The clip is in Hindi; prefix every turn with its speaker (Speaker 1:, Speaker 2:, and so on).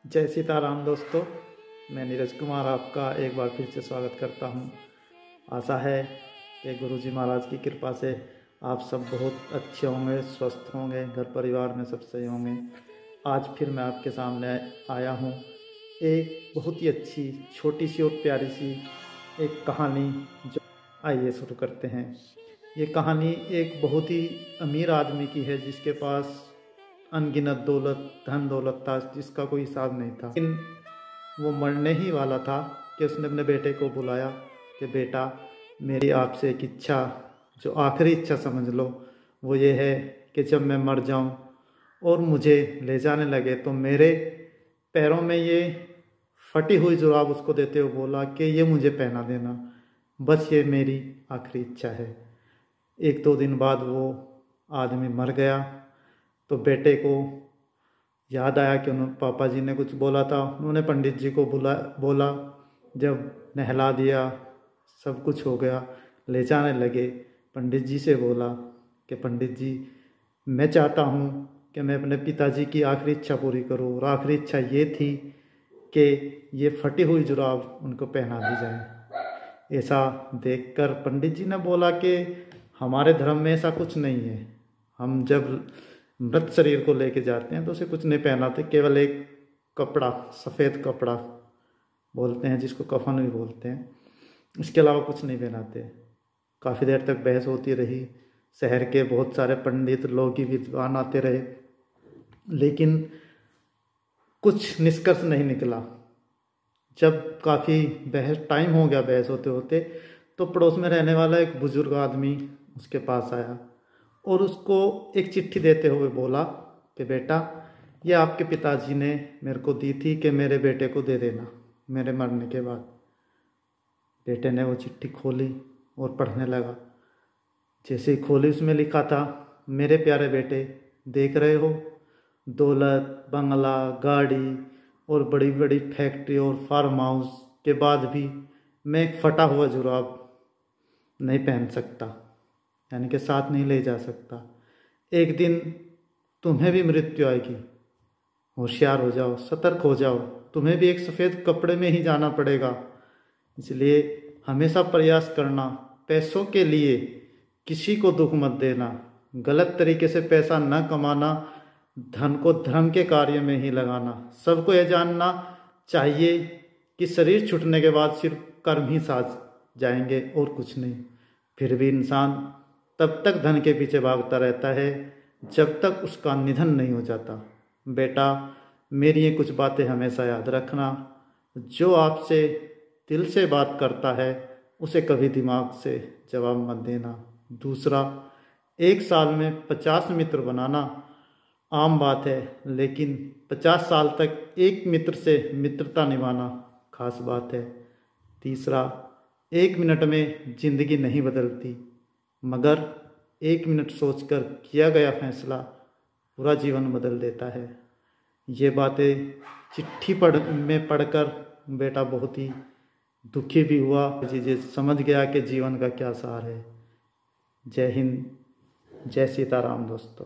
Speaker 1: जय सीताराम दोस्तों। मैं नीरज कुमार आपका एक बार फिर से स्वागत करता हूं। आशा है कि गुरुजी महाराज की कृपा से आप सब बहुत अच्छे होंगे, स्वस्थ होंगे, घर परिवार में सब सही होंगे। आज फिर मैं आपके सामने आया हूं एक बहुत ही अच्छी छोटी सी और प्यारी सी एक कहानी। जो आइए शुरू करते हैं। ये कहानी एक बहुत ही अमीर आदमी की है जिसके पास अनगिनत दौलत, धन दौलत था जिसका कोई हिसाब नहीं था। लेकिन वो मरने ही वाला था कि उसने अपने बेटे को बुलाया कि बेटा, मेरी आपसे एक इच्छा, जो आखिरी इच्छा समझ लो, वो ये है कि जब मैं मर जाऊं और मुझे ले जाने लगे तो मेरे पैरों में ये फटी हुई जुराब उसको देते हुए बोला कि ये मुझे पहना देना, बस ये मेरी आखिरी इच्छा है। एक दो दिन बाद वो आदमी मर गया तो बेटे को याद आया कि उन्होंने पापा जी ने कुछ बोला था। उन्होंने पंडित जी को बोला। जब नहला दिया, सब कुछ हो गया, ले जाने लगे, पंडित जी से बोला कि पंडित जी, मैं चाहता हूँ कि मैं अपने पिताजी की आखिरी इच्छा पूरी करूँ, और आखिरी इच्छा ये थी कि ये फटी हुई जुराब उनको पहना दी जाए। ऐसा देखकर पंडित जी ने बोला कि हमारे धर्म में ऐसा कुछ नहीं है। हम जब मृत शरीर को लेके जाते हैं तो उसे कुछ नहीं पहनाते, केवल एक कपड़ा, सफ़ेद कपड़ा बोलते हैं जिसको कफन भी बोलते हैं, इसके अलावा कुछ नहीं पहनाते। काफ़ी देर तक बहस होती रही। शहर के बहुत सारे पंडित, लोग, विद्वान आते रहे, लेकिन कुछ निष्कर्ष नहीं निकला। जब काफ़ी टाइम हो गया बहस होते होते, तो पड़ोस में रहने वाला एक बुजुर्ग आदमी उसके पास आया और उसको एक चिट्ठी देते हुए बोला कि बेटा, ये आपके पिताजी ने मेरे को दी थी कि मेरे बेटे को दे देना मेरे मरने के बाद। बेटे ने वो चिट्ठी खोली और पढ़ने लगा। जैसे ही खोली, उसमें लिखा था, मेरे प्यारे बेटे, देख रहे हो, दौलत, बंगला, गाड़ी और बड़ी बड़ी फैक्ट्री और फार्म हाउस के बाद भी मैं एक फटा हुआ जुराब नहीं पहन सकता, यानी कि साथ नहीं ले जा सकता। एक दिन तुम्हें भी मृत्यु आएगी, होशियार हो जाओ, सतर्क हो जाओ, तुम्हें भी एक सफ़ेद कपड़े में ही जाना पड़ेगा। इसलिए हमेशा प्रयास करना, पैसों के लिए किसी को दुख मत देना, गलत तरीके से पैसा न कमाना, धन को धर्म के कार्य में ही लगाना। सबको यह जानना चाहिए कि शरीर छूटने के बाद सिर्फ कर्म ही साथ जाएंगे और कुछ नहीं। फिर भी इंसान तब तक धन के पीछे भागता रहता है जब तक उसका निधन नहीं हो जाता। बेटा, मेरी ये कुछ बातें हमेशा याद रखना। जो आपसे दिल से बात करता है उसे कभी दिमाग से जवाब मत देना। दूसरा, एक साल में 50 मित्र बनाना आम बात है, लेकिन 50 साल तक एक मित्र से मित्रता निभाना खास बात है। तीसरा, 1 मिनट में जिंदगी नहीं बदलती, मगर 1 मिनट सोचकर किया गया फैसला पूरा जीवन बदल देता है। ये बातें चिट्ठी में पढ़कर बेटा बहुत ही दुखी भी हुआ, चीज़ें समझ गया कि जीवन का क्या सार है। जय हिंद, जय सीताराम दोस्तों।